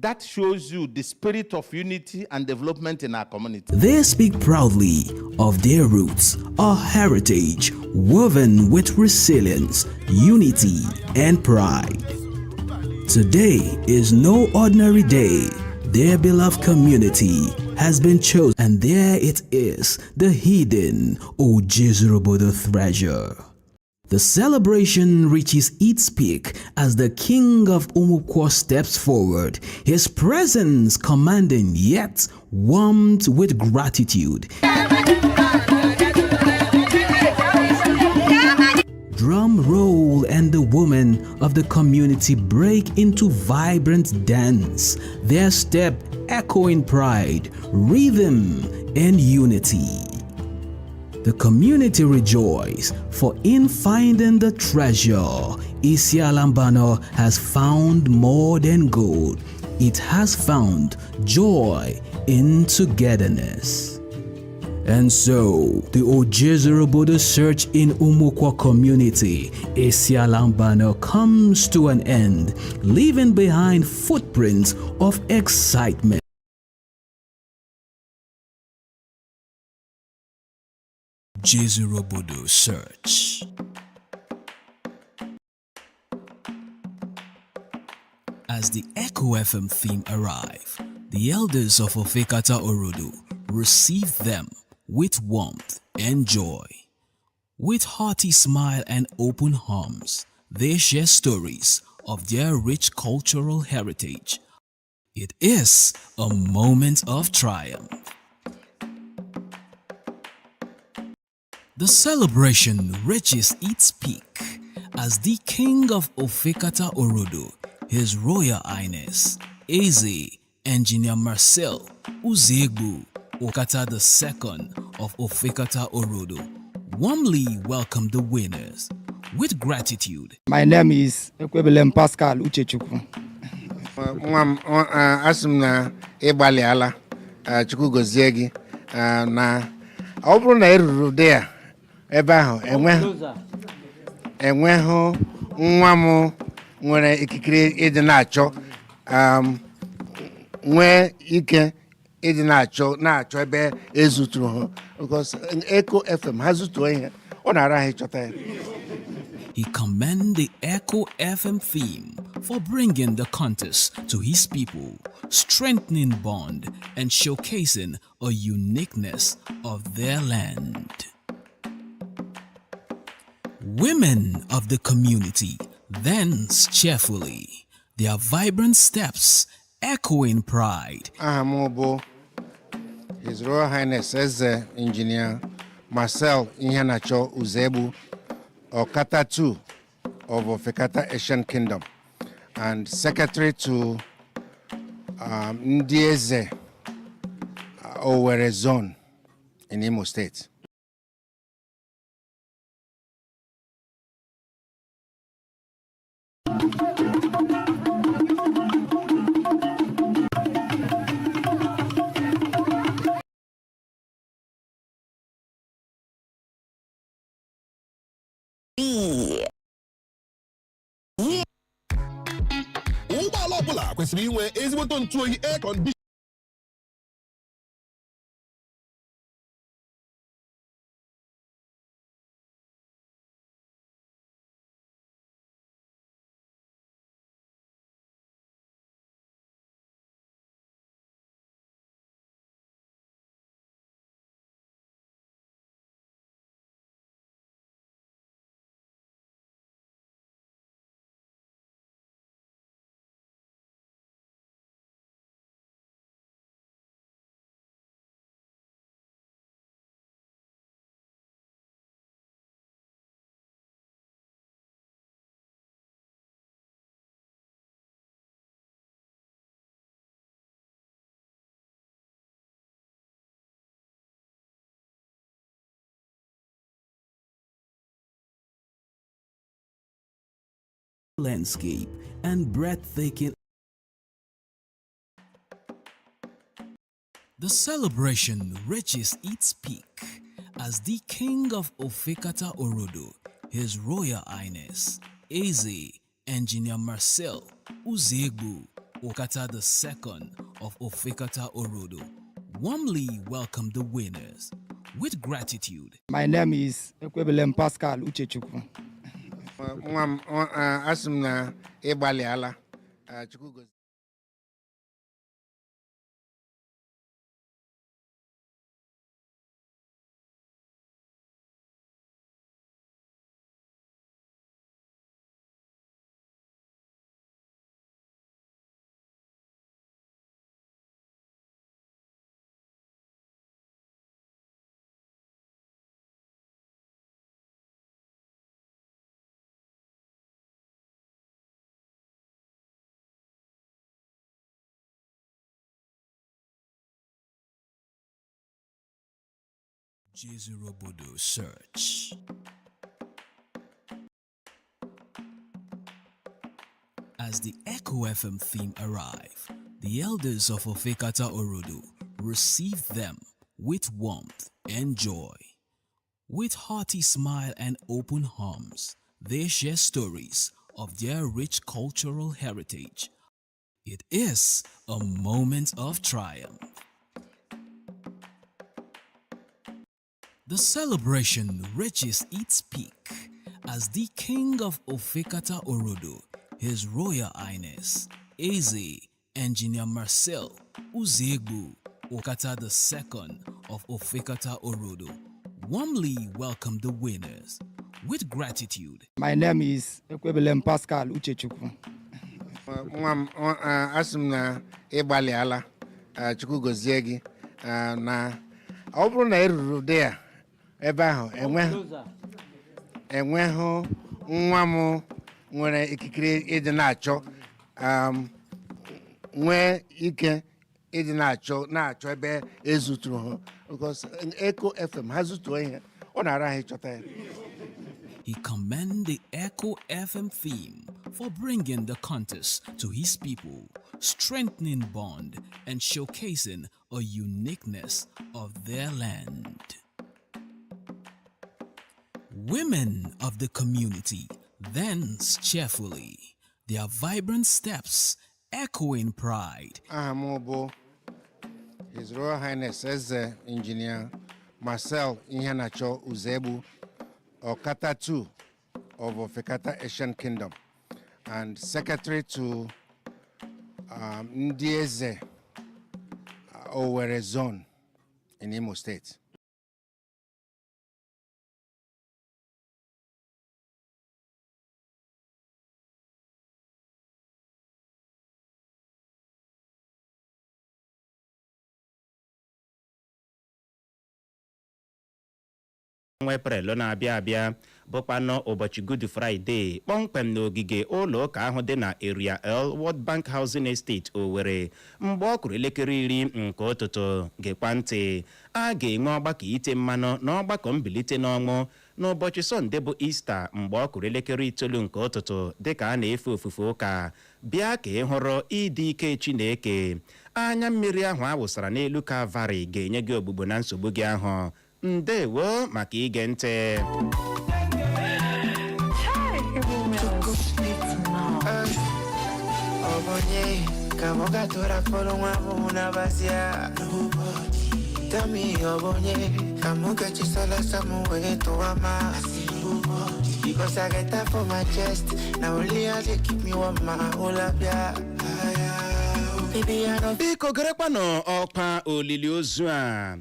That shows you the spirit of unity and development in our community. They speak proudly of their roots, a heritage woven with resilience, unity, and pride. Today is no ordinary day. Their beloved community has been chosen, and there it is, the hidden Ojizurubodo treasure. The celebration reaches its peak as the king of Umukwo steps forward, his presence commanding yet warmed with gratitude. Drum roll and the women of the community break into vibrant dance, their step echoing pride, rhythm, and unity. The community rejoice, for in finding the treasure, Isialambano has found more than gold. It has found joy in togetherness. And so, the Ojizurubodo search in Umukwa community, Isialambano, comes to an end, leaving behind footprints of excitement. Ojizurubodo search. As the Echo FM theme arrive, the elders of Ofekata Orodo receive them with warmth and joy. With hearty smile and open arms, they share stories of their rich cultural heritage. It is a moment of triumph. The celebration reaches its peak as the king of Ofekata Orodo, His Royal Highness Eze Engineer Marcel Uziegbu Okata II of Ofekata Orodo, warmly welcomed the winners with gratitude. My name is Ekwebelem Pascal Uchechukwu. Asị m na ịgbalị ala Chukwu gozie gị na ọ bụrụ na eruru dị ya ebe ahụ enweghị nwa m nwere ikikere ịdị na-achọ nwee ike ịdị na-achọ ebe ezuturu ha, because Echo FM ha zutuo ihe ọ na-ara ha ịchọta ya. He commended the Echo FM theme for bringing the contest to his people, strengthening bond and showcasing a uniqueness of their land. Women of the community dance cheerfully, their vibrant steps echoing pride. Aha m bụ His Royal Highness Eze Engineer Marcel Iheanacho Uziegbu Okata II of Ofekata Asian Kingdom and Secretary to Ndị Eze Owerri Zone in Imo State. Ụgbọala ọbụla kwesịrị inwe ezigboto ntụ oyi air conditioner. Landscape and breathtaking. The celebration reaches its peak as the king of Ofekata Orodo, His Royal Highness Eze Engineer Marcel Uziegbu Okata II of Ofekata Orodo warmly welcome the winners with gratitude. My name is Ekwebelem Pascal Uchechukwu. nwa m asị m na ịgbalịala Chukwu gozie. Jezurobodo Search. As the Echo FM theme arrived, the elders of Ofekata Orodo received them with warmth and joy. With hearty smile and open arms, they share stories of their rich cultural heritage. It is a moment of triumph. The celebration reaches its peak as the King of Ofekata Orodo, His Royal Highness Eze Engineer Marcel Uziegbu Okata II of Ofekata Orodo, warmly welcomed the winners with gratitude. My name is Ekwebelem Pascal Uchechukwu. nwa m asị m na ịgbalịala Chukwu gozie gị na ọ bụrụ na eruru dị ya ebe ahụ enweghị nwa m nwere ikikere ịdị na-achọ nwee ike ịdị na-achọ ebe ezuturu ha because Echo FM ha zutuo ihe ọ na-ara ha ịchọta ya. He commended the Echo FM theme for bringing the contest to his people, strengthening bond and showcasing a uniqueness of their land. Women of the community dance cheerfully, their vibrant steps echoing pride. Aha m bụ His Royal Highness Eze Engineer Marcel Uziegbu Okata II of Ofekata Asian Kingdom and Secretary to Ndị Eze Owerri Zone in Imo State. Eprel na-abịa abịa bụkwanụ ụbọchị Good Friday kpọmkwem n'ogige ụlọ ụka ahụ dị na Area L World Bank Housing Estate Owerri mgbe ọ kụrụ elekere 10 nke ụtụtụ. Gekwa ntị, a ga-enwe ọgbakọ ite mmanụ na ọgbakọ mbilite n'ọnwụ n'ụbọchị Sọnde bụ Easter mgbe ọ kụrụ elekere 9 nke ụtụtụ dịka a na-efe ofufe ụka. Bịa ka ị hụrụ ịdị ike Chineke. Anya mmiri ahụ a wụsara n'elu Kalvarị ga-enye gị ogbugbo na nsogbu gị ahụ. Ndewo maka ige ntị. Tell me because I get that for my chest. Now only I they keep me warm, my whole up, yeah. Baby, I don't. Biko gerekwanụ ọkwa olili ozu a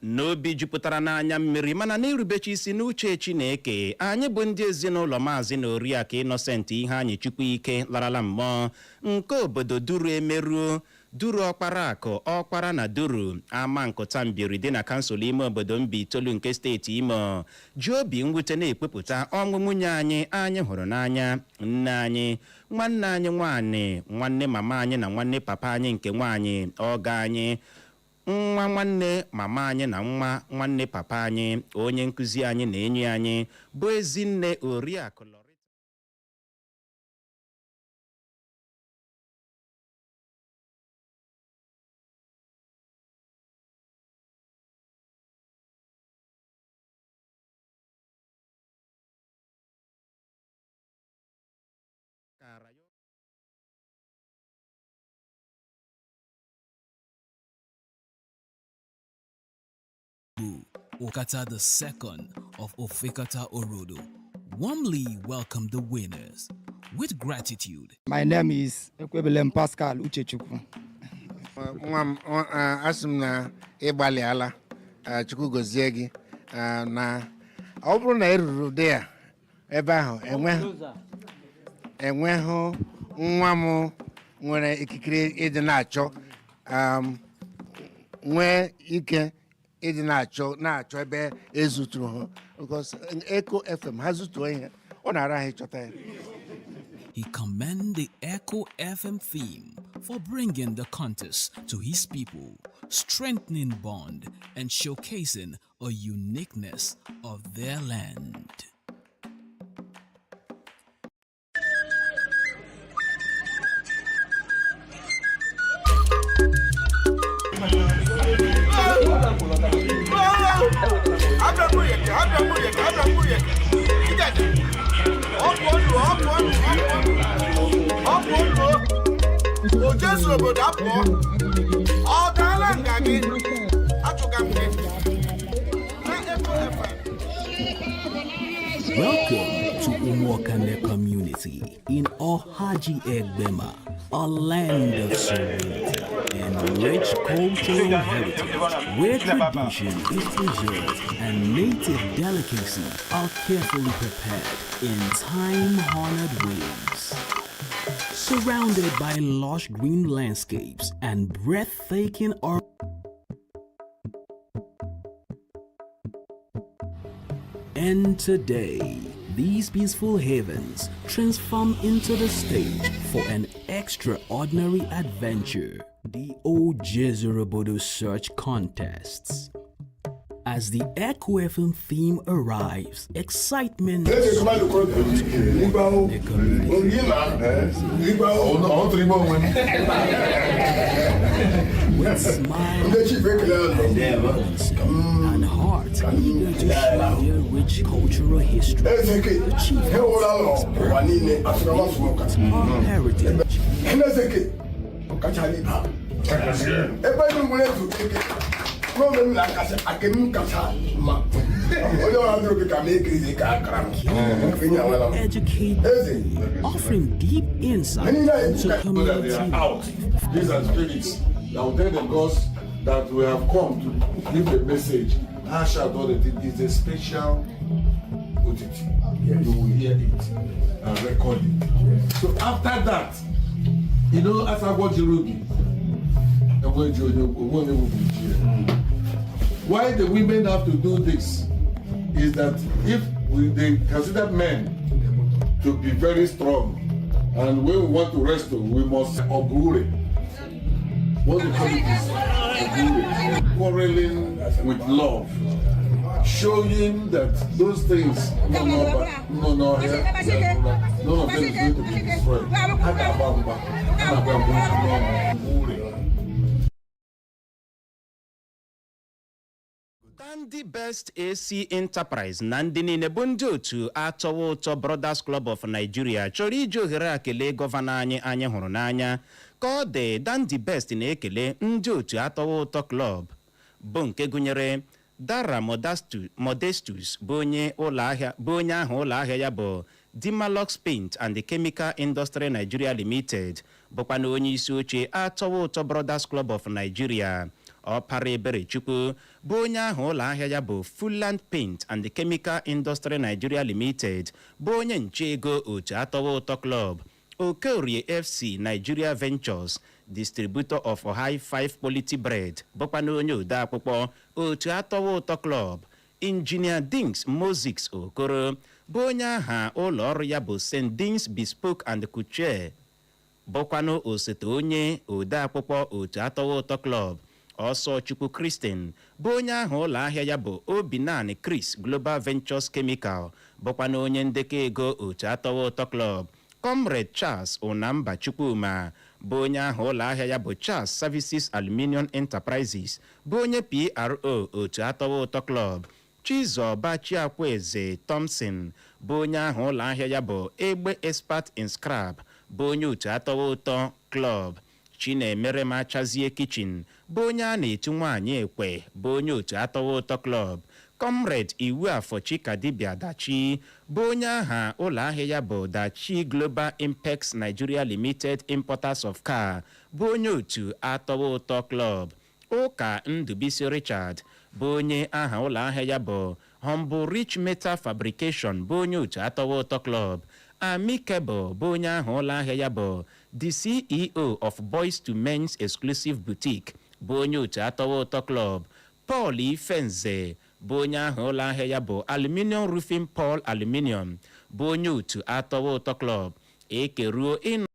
n'obi jupụtara n'anya mmiri mana n'irubechi isi n'uche Chineke. Anyị bụ ndị ezinụlọ Maazị na Oriakụ Innocent ihe anyị Chukwu ike larala mmụọ nke obodo Duru emeruo Duru Ọkpara Akụ Ọkpara na Duru ama nkụta mbiri dị na kansụl ime obodo Mbaitolu nke steeti Imo ji obi mwute na-ekpepụta ọnwụ nwunye anyị hụrụ n'anya, nne anyị, nwanne anyị nwaanyị, nwanne mama anyị na nwanne papa anyị nke nwaanyị, ọga anyị, nwa nwanne mama anyị na nwa nwanne papa anyị, onye nkụzi anyị na enyi anyị bụ Ezinne Oriakụ Igbo, Okata II of Ofekata Orodo, warmly welcome the winners with gratitude. My name is Ekwebelem Pascal Uchechukwu. Asị m na ịgbalị ala Chukwu gozie gị na ọ bụrụ na eruru dị ya ebe ahụ enweghị nwa m nwere ikikere ịdị na-achọ nwee ike ịdị na-achọ ebe ezuturu ha because Echo FM ha zutuo ihe ọ na-ara ha ịchọta ya. He commended the Echo FM theme for bringing the contest to his people, strengthening bond and showcasing a uniqueness of their land. Welcome to Umuokane community in Oyi-oha-egwu, a land of serenity and rich cultural heritage, where tradition is preserved and native delicacy are carefully prepared in time-honored ways. Surrounded by lush green landscapes and breathtaking And today, these peaceful havens transform into the stage for an extraordinary adventure, the Ojezorobodo Search Contests. As the Echo FM theme arrives, excitement the community with smiles and hearts eager to share their rich cultural history. The chief our heritage. Educate, offering deep insight into community life. These are spirits that will tell the gods that we have come to give a message. Hash out all the things. It's a special udiri. You will hear it and record it. So after that, you know, as I watch Ruby, why the women have to do this is that if they consider men to be very strong, and when we want to wrestle, we must obure. What we call it is obure, quarreling with love, showing that those things none of them is going to be destroyed. Ndị Best AC Enterprise na ndị niile bụ ndị otu atọwa ụtọ Brothers Club of Nigeria chọrọ iji ohere a kelee gọvanọ anyị hụrụ n'anya ka ọ dị Dandy Best na-ekele ndị otu atọwa ụtọ club bụ nke gụnyere Dara Modestus bụ onye ahụ ụlọ ahịa ya bụ Dimalox Paint and the Chemical Industry Nigeria Limited bụkwa na onye isi oche atọwa ụtọ Brothers Club of Nigeria. Ọpara Eberechukwu bụ onye ahụ ụlọ ahịa ya bụ Fulland Paint and the Chemical Industry Nigeria Limited bụ onye nche ego otu atọwa ụtọ club. Okorie FC Nigeria Ventures, distributor of High 5 quality bread bụkwa na onye ode akwụkwọ otu atọwa ụtọ club. Engineer Dings Moses Okoro bụ onye aha ụlọ ọrụ ya bụ St. Dings Bespoke and Couture bụkwa na osote onye ode akwụkwọ otu atọwa ụtọ club. Ọsọ Chukwu Christian bụ onye ahụ ụlọ ahịa ya bụ Obinani Chris Global Ventures Chemical bụkwa na onye ndekọ ego otu atọwa ụtọ club. Comrade Charles Onamba Chukwuma bụ onye ahụ ụlọ ahịa ya bụ Charles Services Aluminium Enterprises bụ onye PRO otu atọwa ụtọ club. Chizoba Chiakweze Thompson bụ onye ahụ ụlọ ahịa ya bụ Egbe Expert in Scrap bụ onye otu atọwa ụtọ club. Chinemere Machazie Kitchen bụ onye a na-etu nwaanyị ekwe bụ onye otu atọwa ụtọ klọb, Comrade Iwu Afọchi Kadibia Dachi bụ onye aha ụlọ ahịa ya bụ Dachi Global Impex Nigeria Limited Importers of Car bụ onye otu atọwa ụtọ klọb, Ụka Ndubisi Richard bụ onye aha ụlọ ahịa ya bụ Humble Rich Metal Fabrication bụ onye otu atọwa ụtọ klọb, Amicable bụ onye aha ụlọ ahịa ya bụ the CEO of Boys to Men's Exclusive Boutique bụ onye otu atọwa ụtọ klọb, Paul Ifenze bụ onye aha ụlọ ahịa ya bụ Aluminium Roofing Paul Aluminium bụ onye otu atọwa ụtọ klọb. Ekeruo ịnọ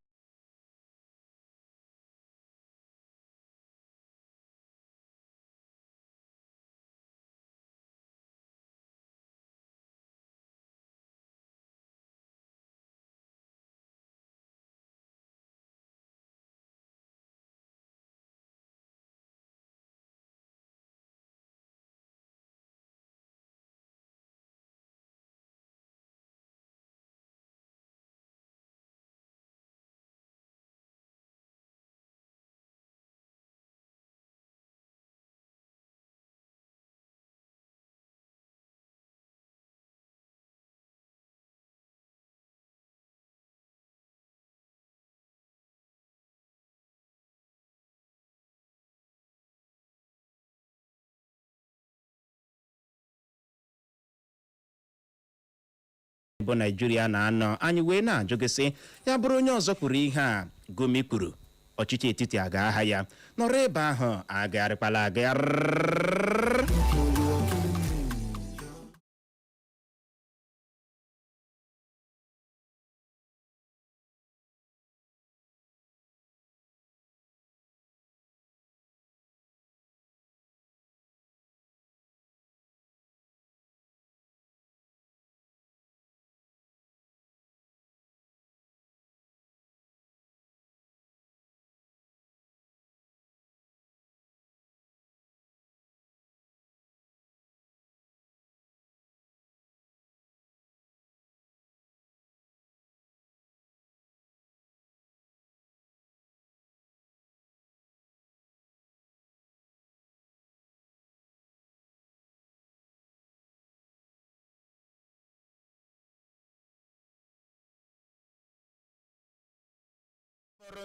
bụ Naijiria na-anọ, anyị wee na-ajụgasị ya bụrụ onye ọzọ kwuru ihe a Gumi kwuru, ọchịchị etiti aga aha ya nọrọ ebe ahụ agagharịkwala agagharị.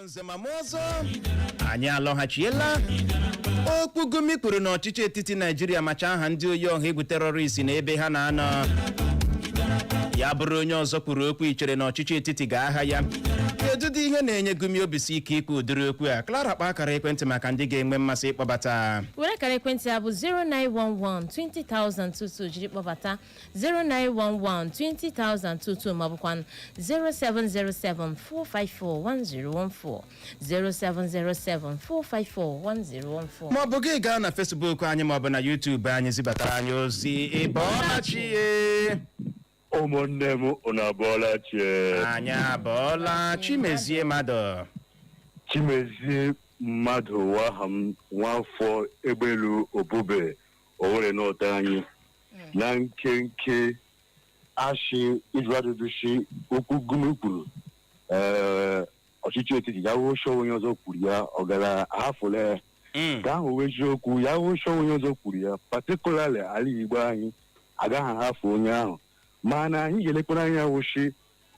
Nze ma ọzọ anyị alọghachiela. Okwu Gumi kwuru na ọchịchị etiti Naijiria macha aha ndị oyi-oha-egwu terọrist na ebe ha na-anọ. Ya bụrụ onye ọzọ kwuru okwu ichere na ọchịchị etiti ga-aha ya. Kedudi ihe na-enye Gumi obisike ikwu ụdịrị okwu a? Clara kpa akara ekwentị maka ndị ga-enwe mmasị ịkpọbata. Were akara ekwentị ya bụ 0911-20,022 jiri kpọbata 0911-20,022 maọbụkwa 0707-454-1014 0707-454-1014 maọbụ gị gaa na Facebook anyị maọbụ na YouTube anyị zibatara anyị ozi ịbọọlachie. Ụmụnne m unu abọọla chi. Anyị abọọla. Chimezie mmadụ. Chimezie mmadụ waha m nwafọ Egbelu Obube Owerri n'ụta anyị na nkenke ashị ịjụ ajụjụ shi Okwu Gumi kwuru ọchịchị etiti ya wụsọ onye ọzọ kwuru ya ọ gara ahafụla ka ahụ wee eziokwu ya wụsọ onye ọzọ kwuru ya patikulali ala Igbo anyị agaghị ahafụ onye ahụ mana anyị ga-elekwara anya wụshi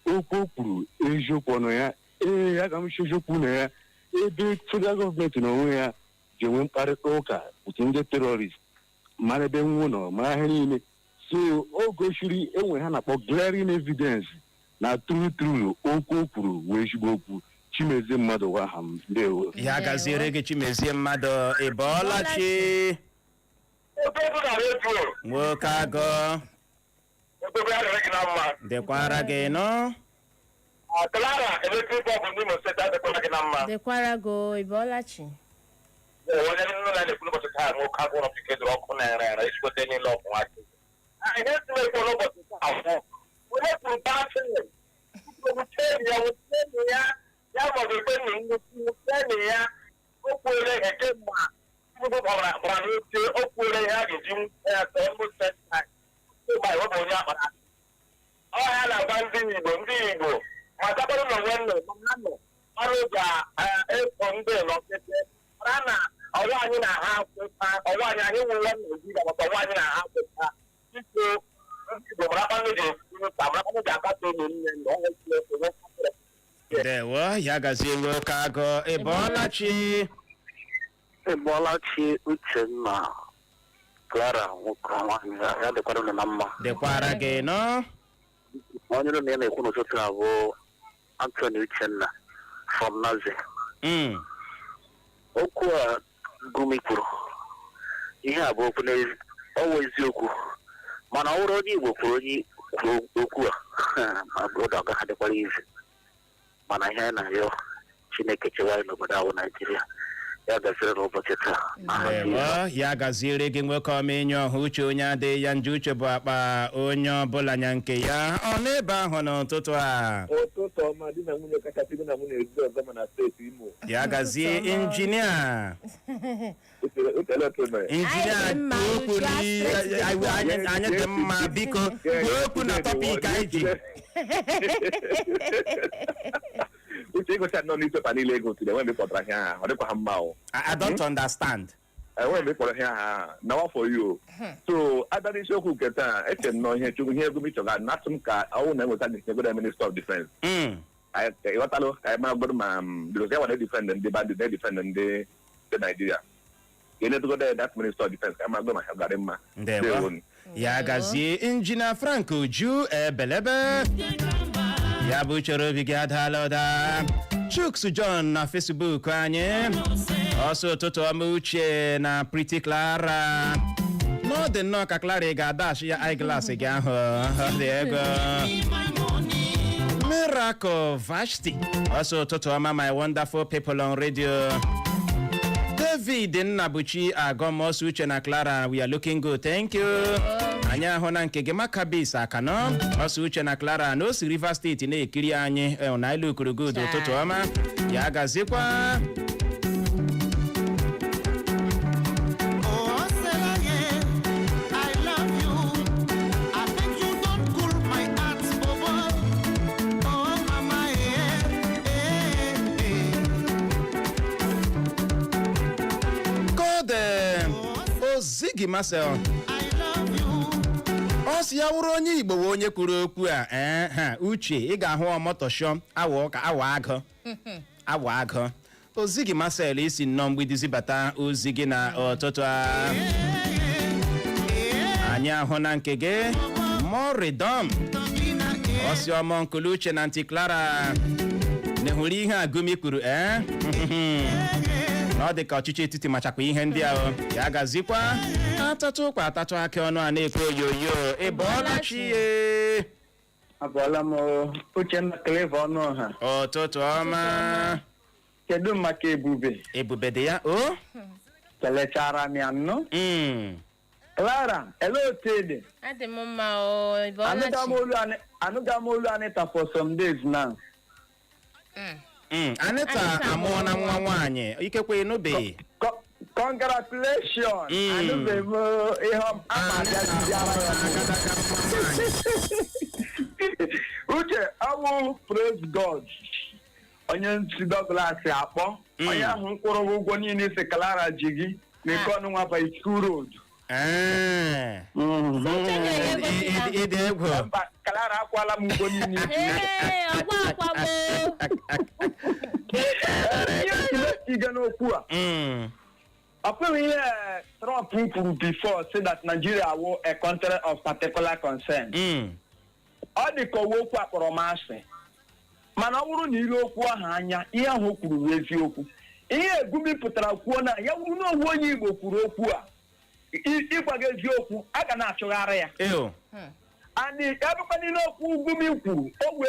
okwu kwuru eziokwu ọnụ ya aga m isi eziokwu na ya ebe federal gọọmenti n'onwe ya ji enwe mkparịta ụka otu ndị terọrist mara ebe nwụ nọ mara ihe niile so o gosiri enwe ha na-akpọ glaring evidence na true okwu kwuru wee ezigbo okwu. Chimezie mmadụ waha m ndewo. Ya gaziere gị Chimezie mmadụ ịbọọlachi. Nwoke agọ dekwara gị nọ. Clara electric bulb n'Imo Steeti adịkwara gị na mma. Dekwara go ịbọọlachi. Onye nnu na na-ekwu n'ụbọchị taa nwoke agụ ụlọ pike dịrị ọkụ na-ere ezigbote niile ọkụ nwaki. Ihe si na-ekwu n'ụbọchị taa afọ onye kwuru baatịrị wucheni ya ya maọbụ ekpe nwucheni ya o kwuole eke mma ndị gbara n'oche o kwuole ihe a ga-eji nwute ya tọọ mbụ setị ịgba iwe bụ onye akpara ọ ya na-agba ndị Igbo ma dabara na nwanne ma ha nọ ọrụ ga-eso ndị lọkịta mara na ọwa anyị na ha akwụta ọwa anyị nwụrụ Naijiria maka ọwa anyị na ha akwụta iko ndị Igbo marakwanụ ga-esi marakwanụ ga-akata ụmụ nne na ọnwụ ndewo ya gazie nwoke agụ ịbọọlachi Uchenna Clara nwoke nwaanyị ya dịkwara ụlọ na mma dịkwara gị nọ onye na ya na-ekwu n'ụtụtụ a bụ Anthony Uchenna from Nazi. Okwu a Gumi kwuru ihe a bụ okwu ọwụ eziokwu mana ọ bụrụ onye Igbo kwuru onye kwuru okwu a ma ọ ga adịkwara izi mana ihe a na-arịọ Chineke chewa anyị n'obodo ahụ Naijiria ya gaziri n'ụbọchị taa ya gaziere gị nwoke ọma enye ọha uche onye adịghị ya nje uche bụ akpa onye ọbụla nya nke ya ọ n'ebe ahụ n'ụtụtụ a ụtụtụ ọma di na nwunye kachasị di na nwunye ezido ọzọ ma na steeti Imo ya gazie injinia okwu anyị dị mma biko kwuo okwu na tọpik anyị ji uche ịgocha nọ n'isopa niile ego tụrụ enwe mekpọtara ihe ahụ ọ dịkwa ha mma o I don't understand enwe mekpọrọ ihe ahụ nawa for you so abịa isiokwu nke taa eche m nọ ihe chukwu ihe ego m chọga natụ m ka ọnwụ na-enweta n'isegode Minister of Defense ịghọtalụ ka anyị magodo ma because ya nwa na-edifend ndị bandit na-edifend ndị Nigeria ga-enetugode that Minister of Defense ka anyị magodo ma ha garị mma ya gazie injinia Frank Uju ebelebe ya bụ chere obi gị adaala ụda Chuks John na Facebook anyị ọsọ ụtụtụ ọma uche na Pretty Clara n'ọdị nnọọ ka Clara ga-adash ya eyeglass gị ahụ dị ego Miracle Vashti ọsọ ụtụtụ ọma my wonderful people on radio David Nnabuchi agọm ọsọ uche na Clara we are looking good thank you anyị ahụ na nke gị Makabis Akano ọsọ uche na Clara na osi Rivers State na-ekiri anyị na ilu good ụtụtụ ọma ya gazikwa Ziggy Marcel ọ si ya wụrụ onye Igbo wee onye kwuru okwu a uche ị ga-ahụ ọmọtọshọ awa agụ Ziggy Marcel isi nnọọ mgbidi zibata ozi gị na ọtụtụ a anyị ahụ na nke gị Moridom ọ si ọmọ nkulu uche na Aunty Clara na-ehụrụ ihe a Gumi kwuru ọ dị ka ọchịchị etiti machakwa ihe ndị ahụ ya gazikwa atatụ ụkwa atatụ aka ọnụ a na-ekwu oyoyo ịbọọlachi abụọla m Uchenna Clever ọnụ ọha ụtụtụ ọma kedu maka ebube dị ya o kelechara m ya nnụ Clara ele otu ede adị m mma o ịbọọlachi anụga m olu Anita for some days now Anita amụọla nwa nwaanyị ikekwe ịnụbeghị congratulations anụbeghị m ihe uche awụ praise God onye nsi Douglas akpọ onye ahụ mkpụrụ ụgwọ niile si Clara ji gị n'ike ọnụ nwa by school road ịdị egwu Clara akwala m ụgwọ niile ịga n'okwu a ọ pụghị ihe Trump kwuru before say that Nigeria will a country of particular concern ọ dị ka owe okwu akpọrọmasị mana ọ bụrụ na ile okwu ahụ anya ihe ahụ kwuru bụ eziokwu ihe Gumi pụtara kwuo na ya wuru na owu onye Igbo kwuru okwu a ịgwa gị eziokwu a ga na-achụgharị ya and ebekwa niile okwu Gumi kwuru owu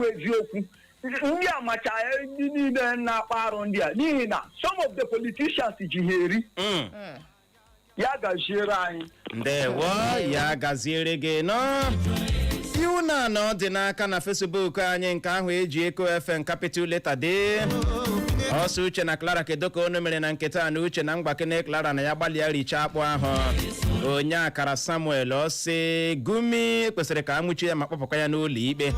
eziokwu ndị amacha ndị niile na-akpa arụ ndị a n'ihi na some of the politicians ji ha eri ya gaziere anyị ndewo ya gaziere gị nọ iwu na ọ dị n'aka na Facebook anyị nke ahụ eji Eko FM capital letter D ọsọ Uche na Clara kedu ka onu mere na nketa na Uche na mgbakene Clara na ya gbalịa richaa akpụ ahụ onye akara Samuel ọsị Gumi kwesịrị ka amụchi ya ma kpọpụkwa ya n'ụlọ ikpe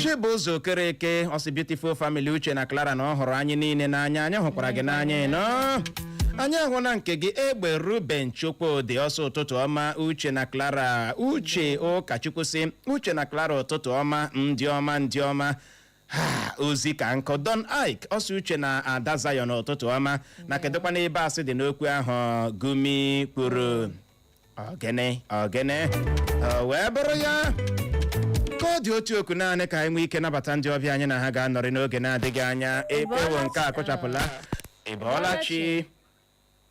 Chibụzọ Okereke ọsị Beautiful Family Uche na Clara na ọ hụrụ anyị niile n'anya anyị hụkwara gị n'anya nọ anyị ahụ na nke gị egbe Ruben Chukwudị ọsọ ụtụtụ ọma Uche na Clara Uche Ụkachukwu sị Uche na Clara ụtụtụ ọma ndị ọma ozi ka nkọ Don Ike ọsọ Uche na Ada Zion ụtụtụ ọma na kedụkwa n'ebe asị dị n'okwu ahụ Gumi kwuru ogene wee bụrụ ya ka ọ dị otu okwu naanị ka anyị nwee ike nabata ndị ọbịa anyị na ha ga-anọrị n'oge na-adịghị anya ekpewo nke a kụchapụla ịbọọlachi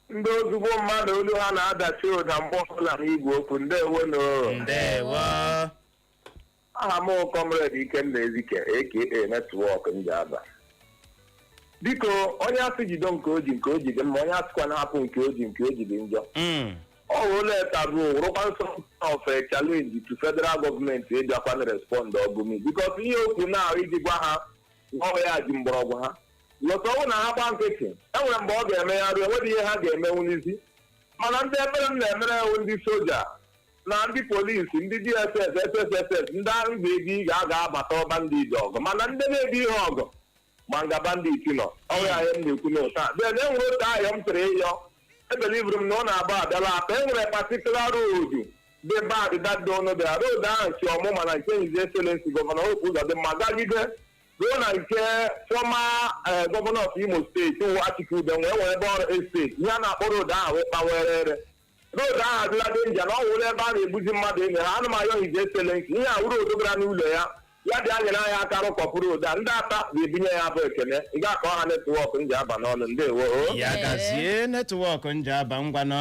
ndị ozugbo mmadụ olu ha na-adachi ụda mgbe ọbụla n'igwe okwu ndewo aha m Comrade Ikenna Ezike aka netwọk ndị Aba biko onye asị jido nke oji dị mma onye asịkwa na hapụ nke oji dị njọ ọ hụla etabu rụkwa nsọ of a challenge to federal gọọmenti ịbịakwa na respond ọgụmi bikos ihe okwu na-ahụ iji gwa ha ọhụ ya ji mgbọrọgwụ ha lọta ọnwụ na ha gba nkịtị enwere mgbe ọ ga-emegharị enweghị ihe ha ga-emenwu n'isi mana ndị ebere m na-emere ewu ndị soja na ndị polisi ndị DSS SSS ndị ahụ ga-ebi ga-abata ọba ndị ije ọgụ mana ndị na-ebi ihe ọgụ ma ngaba ndị iti nọ ọhụ ya m na-ekwu n'ụta den enwere otu ahịa m tụrụ ịyọ ebelivuru m na ọ na-agba abịala aka enwere patikula roodu dị bad dadị ọnụ bịara roodu ahụ si ọmụma na nke His Excellency Gọvanọ Okwu Uzodimma gagide ruo na nke fọma gọvanọ of Imo steeti ụwa Achịkụde wee ebe ọrụ esteti ihe a na-akpọ roodu ahụ kpawerere roodu ahụ adịla denja na ọ wụrụ ebe a na-ebuzi mmadụ enye ha anụmayọ His Excellency ihe a wụrụ odo gara n'ụlọ ya dị anyere anya aka rụkọpụ roodu a ndị ata ga-ebinye ya bụ ekene ị ga-akọ ha netwọk nji aba n'ọnụ ndewo ya gazie netwọk nji aba ngwanọ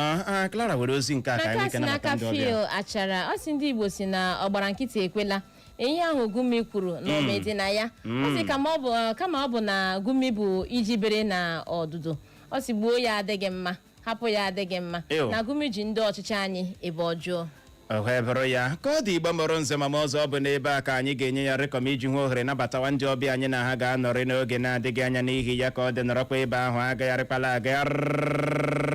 Clara were ozi nke a ka anyị kena maka ndị ọbịa achara ọ sị ndị Igbo si na ọgbara nkịtị ekwela ihe ahụ Gumi kwuru na omedi na ya ọ sị kama ọ bụ na Gumi bụ iji bere na ọdụdụ ọ sị gbuo ya adịghị mma hapụ ya adịghị mma na Gumi ji ndị ọchịchị anyị ebe ọjọọ wee bụrụ ya ka ọ dị Igbo mụrụ nze ma ọzọ ọ bụ n'ebe a ka anyị ga-enye ya rịkọm iji hụ ohere nabatawa ndị ọbịa anyị na ha ga-anọrị n'oge na-adịghị anya n'ihi ya ka ọ dị nọrọkwa ebe ahụ agagharịkwala agagharị